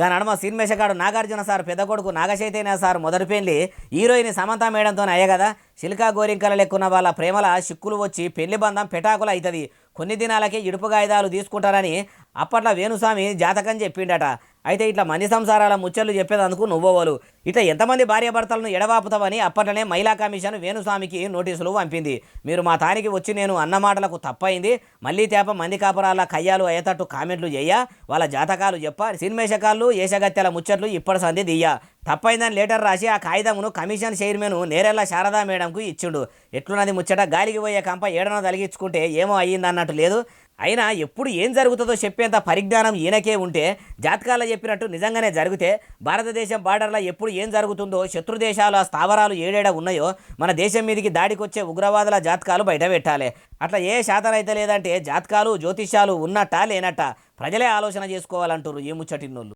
గా నడమ సినిమేషగాడు నాగార్జున సార్ పెద్ద కొడుకు నాగచైతన్య సార్ మొదటి పెళ్లి హీరోయిన్ సమంత మేడంతో అయ్యే కదా. సిలికా గోరింకల లెక్కున్న వాళ్ళ ప్రేమల చిక్కులు వచ్చి పెళ్లి బంధం పెటాకులు అవుతుంది. కొన్ని దినాలకే ఇడుపు కాయిదాలు తీసుకుంటారని అప్పట్లో వేణుస్వామి జాతకం చెప్పిండట. అయితే ఇట్లా మంది సంసారాల ముచ్చట్లు చెప్పేదందుకు నువ్వోవలు ఇట్లా ఎంతమంది భార్యాభర్తలను ఎడవాపుతావని అప్పట్లోనే మహిళా కమిషన్ వేణుస్వామికి నోటీసులు పంపింది. మీరు మా తానికి వచ్చి నేను అన్న మాటలకు తప్పైంది, మళ్ళీ తేప మంది కాపురాల కయ్యాలు అయ్యేటట్టు కామెంట్లు చెయ్య, వాళ్ళ జాతకాలు చెప్ప, సినిమేషకాళ్ళు ఏషగత్తెల ముచ్చట్లు ఇప్పటి సంధి దియ్య, తప్పైందని లెటర్ రాసి ఆ కాగితమును కమిషన్ చైర్మన్ నేరెళ్ళ శారదా మేడంకు ఇచ్చిండు. ఎట్లున్నది ముచ్చట, గాలికి పోయే కంప ఏడనో తలిగించుకుంటే ఏమో అయ్యిందన్నట్టు లేదు. అయినా ఎప్పుడు ఏం జరుగుతుందో చెప్పేంత పరిజ్ఞానం ఈయనకే ఉంటే, జాతకాల్లో చెప్పినట్టు నిజంగానే జరిగితే భారతదేశం బార్డర్లో ఎప్పుడు ఏం జరుగుతుందో, శత్రు దేశాల స్థావరాలు ఏడేడ ఉన్నాయో మన దేశం మీదకి దాడికొచ్చే ఉగ్రవాదుల జాతకాలు బయట పెట్టాలి. అట్లా ఏ శాతం అయితే లేదంటే జాతకాలు జ్యోతిష్యాలు ఉన్నట్టా లేనట్టా ప్రజలే ఆలోచన చేసుకోవాలంటారు ఈ ముచ్చటిన్నోళ్ళు.